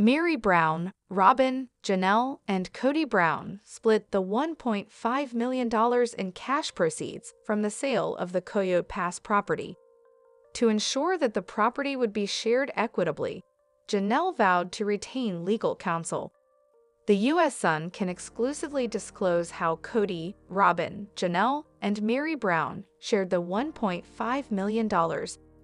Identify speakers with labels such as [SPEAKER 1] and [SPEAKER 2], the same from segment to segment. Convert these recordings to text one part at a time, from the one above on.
[SPEAKER 1] Meri Brown, Robyn, Janelle, and Kody Brown split the $1.5 million in cash proceeds from the sale of the Coyote Pass property. To ensure that the property would be shared equitably, Janelle vowed to retain legal counsel. The U.S. Sun can exclusively disclose how Kody, Robyn, Janelle, and Meri Brown shared the $1.5 million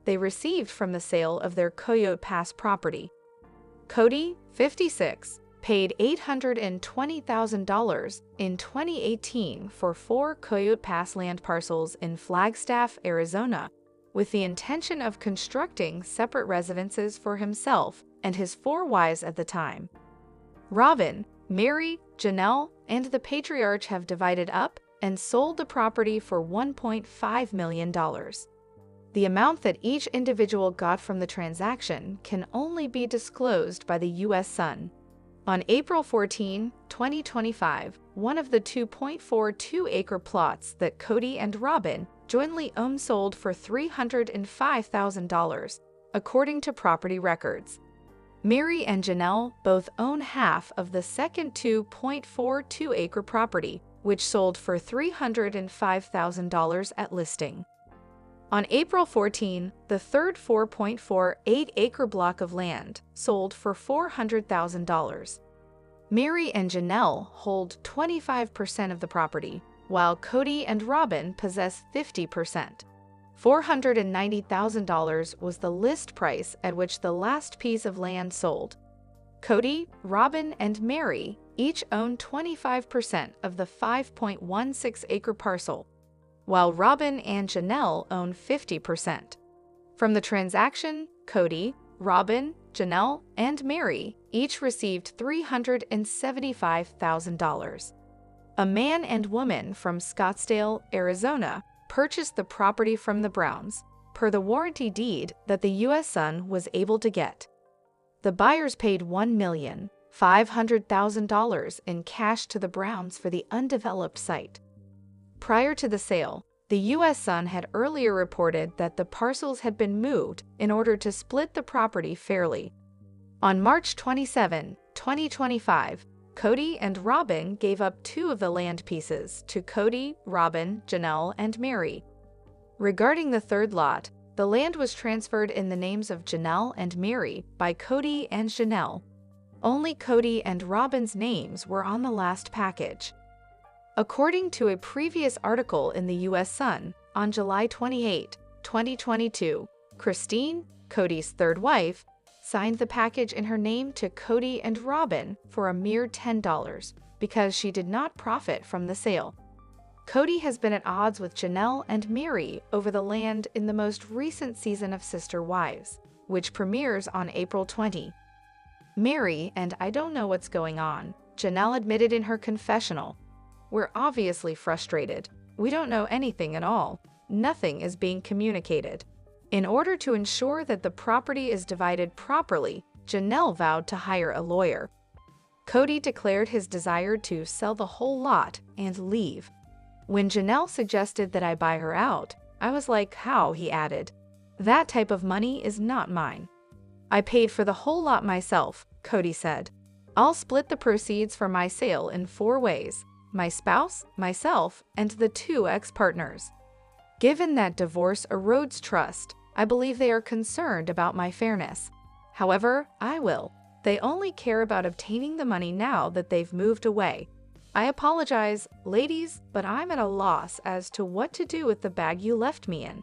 [SPEAKER 1] they received from the sale of their Coyote Pass property. Kody, 56, paid $820,000 in 2018 for 4 Coyote Pass land parcels in Flagstaff, Arizona, with the intention of constructing separate residences for himself and his 4 wives at the time. Robyn, Meri, Janelle, and the patriarch have divided up and sold the property for $1.5 million. The amount that each individual got from the transaction can only be disclosed by the U.S. Sun. On April 14, 2025, one of the 2.42-acre plots that Kody and Robyn jointly owned sold for $305,000, according to property records. Meri and Janelle both own half of the second 2.42-acre property, which sold for $305,000 at listing. On April 14, the third 4.48-acre block of land sold for $400,000. Meri and Janelle hold 25% of the property, while Kody and Robyn possess 50%. $490,000 was the list price at which the last piece of land sold. Kody, Robyn, and Meri each own 25% of the 5.16-acre parcel, while Robyn and Janelle own 50%. From the transaction, Kody, Robyn, Janelle, and Meri each received $375,000. A man and woman from Scottsdale, Arizona, purchased the property from the Browns, per the warranty deed that the U.S. Sun was able to get. The buyers paid $1,500,000 in cash to the Browns for the undeveloped site. Prior to the sale, the U.S. Sun had earlier reported that the parcels had been moved in order to split the property fairly. On March 27, 2025, Kody and Robyn gave up 2 of the land pieces to Kody, Robyn, Janelle, and Meri. Regarding the third lot, the land was transferred in the names of Janelle and Meri by Kody and Janelle. Only Kody and Robyn's names were on the last package. According to a previous article in the U.S. Sun, on July 28, 2022, Christine, Kody's third wife, signed the package in her name to Kody and Robyn for a mere $10 because she did not profit from the sale. Kody has been at odds with Janelle and Meri over the land in the most recent season of Sister Wives, which premieres on April 20. Meri and I don't know what's going on, Janelle admitted in her confessional. We're obviously frustrated. We don't know anything at all. Nothing is being communicated. In order to ensure that the property is divided properly, Janelle vowed to hire a lawyer. Kody declared his desire to sell the whole lot and leave. When Janelle suggested that I buy her out, I was like, how, he added. That type of money is not mine. I paid for the whole lot myself, Kody said. I'll split the proceeds from my sale in 4 ways: my spouse, myself, and the 2 ex-partners. Given that divorce erodes trust, I believe they are concerned about my fairness. However, I will. They only care about obtaining the money now that they've moved away. I apologize, ladies, but I'm at a loss as to what to do with the bag you left me in.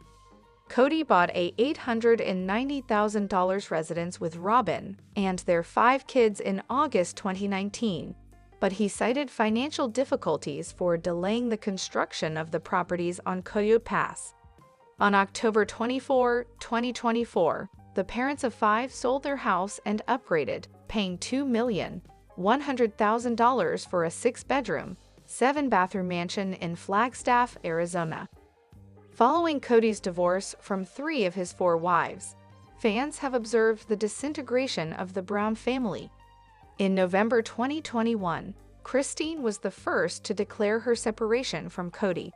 [SPEAKER 1] Kody bought a $890,000 residence with Robyn and their 5 kids in August 2019, but he cited financial difficulties for delaying the construction of the properties on Coyote Pass. On October 24, 2024, the parents of 5 sold their house and upgraded, paying $2,100,000 for a 6-bedroom, 7-bathroom mansion in Flagstaff, Arizona. Following Kody's divorce from 3 of his 4 wives, fans have observed the disintegration of the Brown family. In November 2021, Christine was the first to declare her separation from Kody.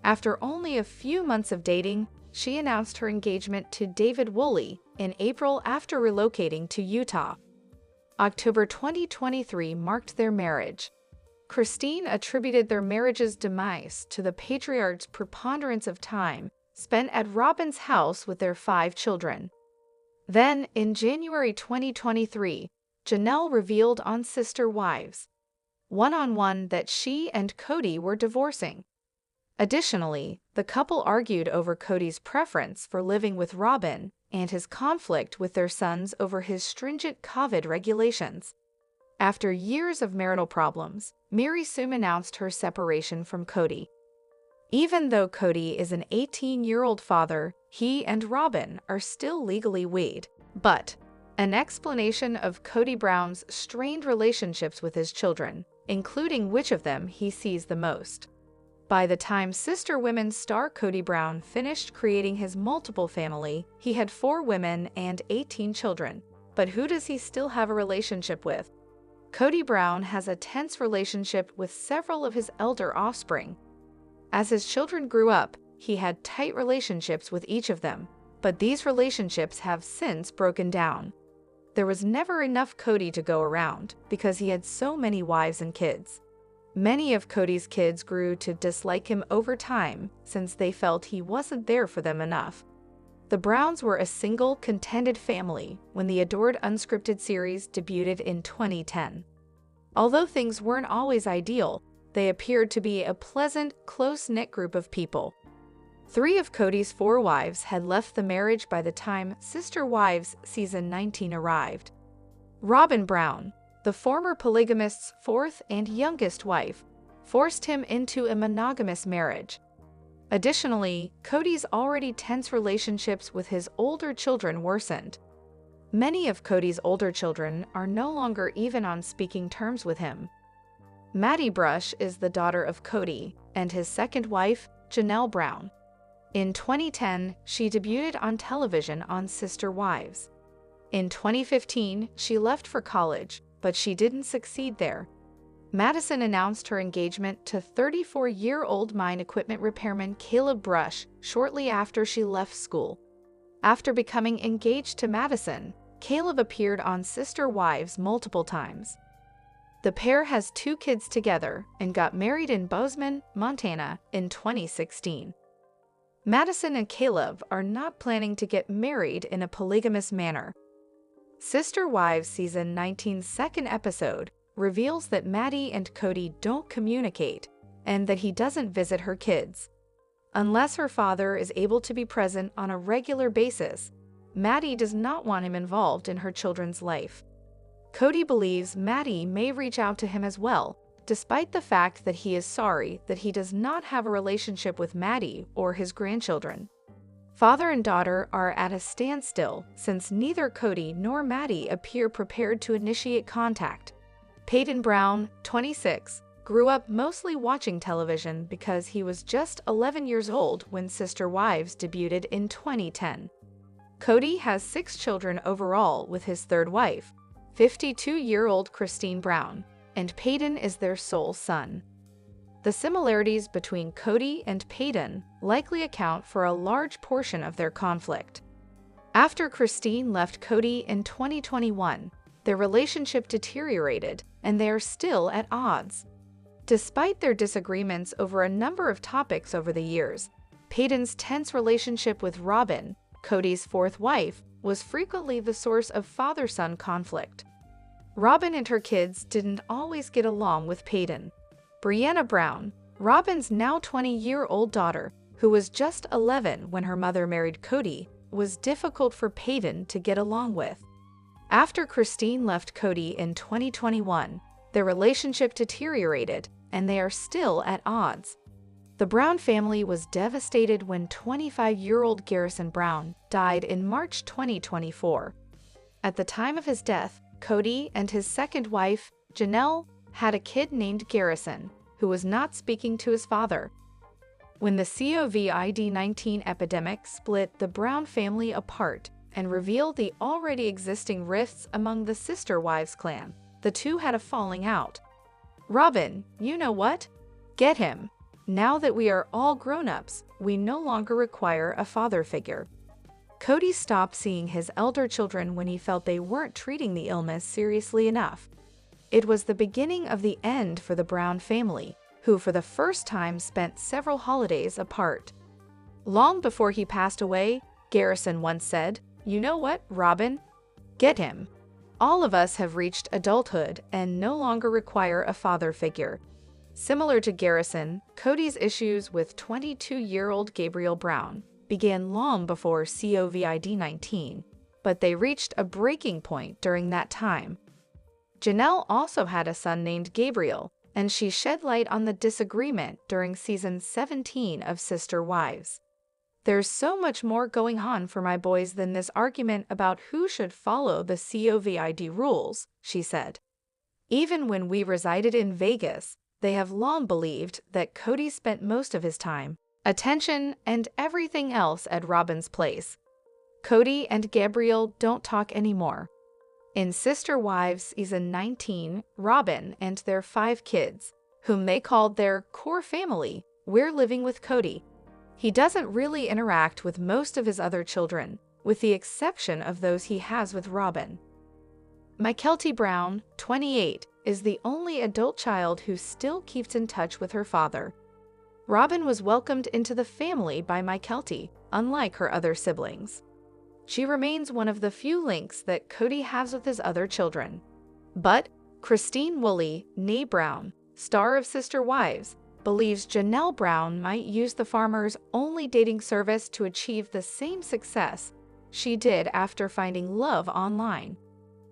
[SPEAKER 1] After only a few months of dating, she announced her engagement to David Woolley in April after relocating to Utah. October 2023 marked their marriage. Christine attributed their marriage's demise to the patriarch's preponderance of time spent at Robyn's house with their 5 children. Then, in January 2023, Janelle revealed on Sister Wives one-on-one that she and Kody were divorcing. Additionally, the couple argued over Kody's preference for living with Robyn and his conflict with their sons over his stringent COVID regulations. After years of marital problems, Meri soon announced her separation from Kody. Even though Kody is an 18-year-old father, he and Robyn are still legally wed. But an explanation of Kody Brown's strained relationships with his children, including which of them he sees the most. By the time Sister Women's star Kody Brown finished creating his multiple family, he had 4 women and 18 children. But who does he still have a relationship with? Kody Brown has a tense relationship with several of his elder offspring. As his children grew up, he had tight relationships with each of them, but these relationships have since broken down. There was never enough Kody to go around because he had so many wives and kids. Many of Kody's kids grew to dislike him over time since they felt he wasn't there for them enough. The Browns were a single, contented family when the adored unscripted series debuted in 2010. Although things weren't always ideal, they appeared to be a pleasant, close-knit group of people. 3 of Kody's 4 wives had left the marriage by the time Sister Wives Season 19 arrived. Robyn Brown, the former polygamist's 4th and youngest wife, forced him into a monogamous marriage. Additionally, Kody's already tense relationships with his older children worsened. Many of Kody's older children are no longer even on speaking terms with him. Maddie Brush is the daughter of Kody and his second wife, Janelle Brown. In 2010, she debuted on television on Sister Wives. In 2015, she left for college, but she didn't succeed there. Madison announced her engagement to 34-year-old mine equipment repairman Caleb Brush shortly after she left school. After becoming engaged to Madison, Caleb appeared on Sister Wives multiple times. The pair has 2 kids together and got married in Bozeman, Montana in 2016. Madison and Caleb are not planning to get married in a polygamous manner. Sister Wives Season 19's second episode reveals that Maddie and Kody don't communicate and that he doesn't visit her kids. Unless her father is able to be present on a regular basis, Maddie does not want him involved in her children's life. Kody believes Maddie may reach out to him as well, despite the fact that he is sorry that he does not have a relationship with Maddie or his grandchildren. Father and daughter are at a standstill since neither Kody nor Maddie appear prepared to initiate contact. Peyton Brown, 26, grew up mostly watching television because he was just 11 years old when Sister Wives debuted in 2010. Kody has 6 children overall with his third wife, 52-year-old Christine Brown, and Peyton is their sole son. The similarities between Kody and Peyton likely account for a large portion of their conflict. After Christine left Kody in 2021, their relationship deteriorated and they are still at odds. Despite their disagreements over a number of topics over the years, Peyton's tense relationship with Robyn, Kody's 4th wife, was frequently the source of father-son conflict. Robyn and her kids didn't always get along with Peyton. Brianna Brown, Robyn's now 20-year-old daughter, who was just 11 when her mother married Kody, was difficult for Peyton to get along with. After Christine left Kody in 2021, their relationship deteriorated, and they are still at odds. The Brown family was devastated when 25-year-old Garrison Brown died in March 2024. At the time of his death, Kody and his second wife, Janelle, had a kid named Garrison, who was not speaking to his father. When the COVID-19 epidemic split the Brown family apart and revealed the already existing rifts among the Sister Wives clan, the two had a falling out. "Robyn, you know what? Get him. Now that we are all grown-ups, we no longer require a father figure." Kody stopped seeing his elder children when he felt they weren't treating the illness seriously enough. It was the beginning of the end for the Brown family, who for the first time spent several holidays apart. Long before he passed away, Garrison once said, "You know what, Robyn? Get him. All of us have reached adulthood and no longer require a father figure." Similar to Garrison, Kody's issues with 22-year-old Gabriel Brown began long before COVID-19, but they reached a breaking point during that time. Janelle also had a son named Gabriel, and she shed light on the disagreement during season 17 of Sister Wives. "There's so much more going on for my boys than this argument about who should follow the COVID rules," she said. "Even when we resided in Vegas, they have long believed that Kody spent most of his time, attention, and everything else at Robyn's place. Kody and Gabriel don't talk anymore." In Sister Wives season 19, Robyn and their 5 kids, whom they called their core family, were living with Kody. He doesn't really interact with most of his other children, with the exception of those he has with Robyn. Coyote Brown, 28, is the only adult child who still keeps in touch with her father. Robyn was welcomed into the family by Coyote, unlike her other siblings. She remains one of the few links that Kody has with his other children. But Christine Woolley, née Brown, star of Sister Wives, believes Janelle Brown might use the farmer's only dating service to achieve the same success she did after finding love online.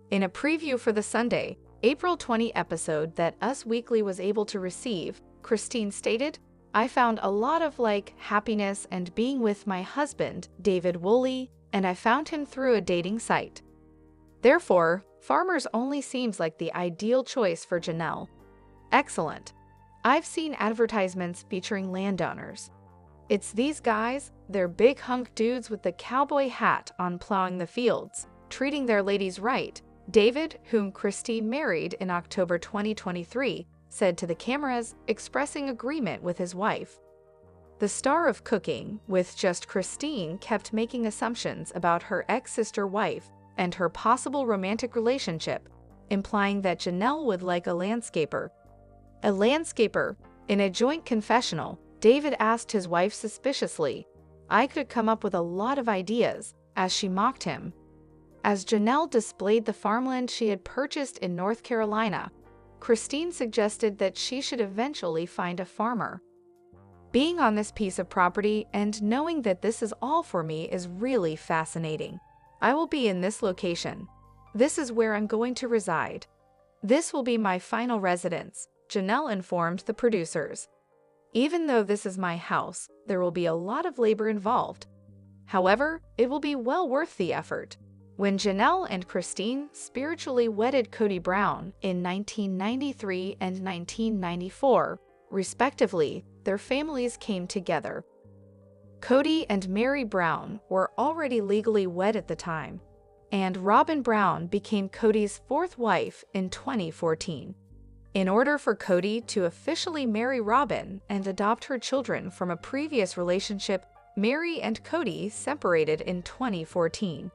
[SPEAKER 1] In a preview for the Sunday, April 20 episode that Us Weekly was able to receive, Christine stated, "I found a lot of happiness and being with my husband, David Woolley, and I found him through a dating site. Therefore, farmers only seems like the ideal choice for Janelle. Excellent. I've seen advertisements featuring landowners. It's these guys, they're big hunk dudes with the cowboy hat on plowing the fields, treating their ladies right," David, whom Christine married in October 2023, said to the cameras, expressing agreement with his wife. The star of Cooking with Just Christine kept making assumptions about her ex-sister wife and her possible romantic relationship, implying that Janelle would like a landscaper. A landscaper. In a joint confessional, David asked his wife suspiciously, "I could come up with a lot of ideas," as she mocked him. As Janelle displayed the farmland she had purchased in North Carolina, Christine suggested that she should eventually find a farmer. "Being on this piece of property and knowing that this is all for me is really fascinating. I will be in this location. This is where I'm going to reside. This will be my final residence," Janelle informed the producers. "Even though this is my house, there will be a lot of labor involved. However, it will be well worth the effort." When Janelle and Christine spiritually wedded Kody Brown in 1993 and 1994, respectively, their families came together. Kody and Meri Brown were already legally wed at the time, and Robyn Brown became Kody's 4th wife in 2014. In order for Kody to officially marry Robyn and adopt her children from a previous relationship, Meri and Kody separated in 2014.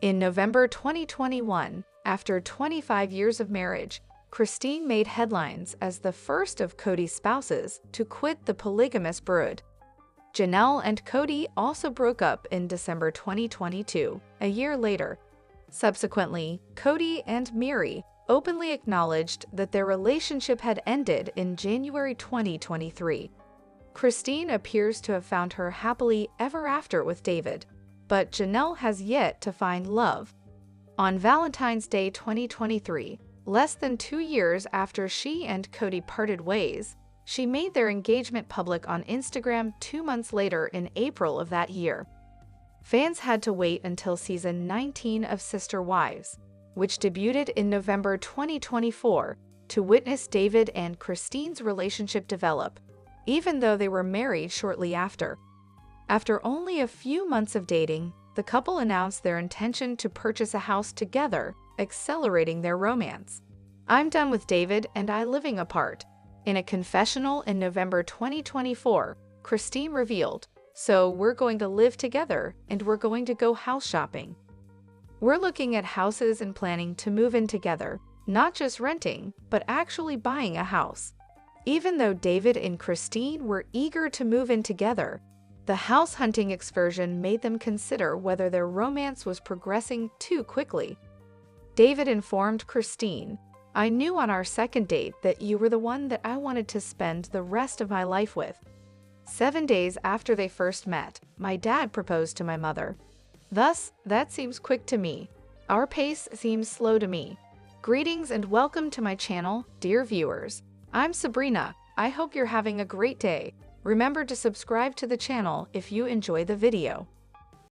[SPEAKER 1] In November 2021, after 25 years of marriage, Christine made headlines as the first of Kody's spouses to quit the polygamous brood. Janelle and Kody also broke up in December 2022, a year later. Subsequently, Kody and Meri openly acknowledged that their relationship had ended in January 2023. Christine appears to have found her happily ever after with David, but Janelle has yet to find love. On Valentine's Day 2023, less than 2 years after she and Kody parted ways, she made their engagement public on Instagram 2 months later in April of that year. Fans had to wait until season 19 of Sister Wives, which debuted in November 2024, to witness David and Christine's relationship develop, even though they were married shortly after. After only a few months of dating, the couple announced their intention to purchase a house together, accelerating their romance. "I'm done with David and I living apart." In a confessional in November 2024, Christine revealed, So we're going to live together and we're going to go house shopping. We're looking at houses and planning to move in together, not just renting, but actually buying a house. Even though David and Christine were eager to move in together, the house hunting excursion made them consider whether their romance was progressing too quickly. David informed Christine, "I knew on our second date that you were the one that I wanted to spend the rest of my life with." 7 days after they first met, my dad proposed to my mother. Thus, that seems quick to me. Our pace seems slow to me. Greetings and welcome to my channel, dear viewers. I'm Sabrina. I hope you're having a great day. Remember to subscribe to the channel if you enjoy the video.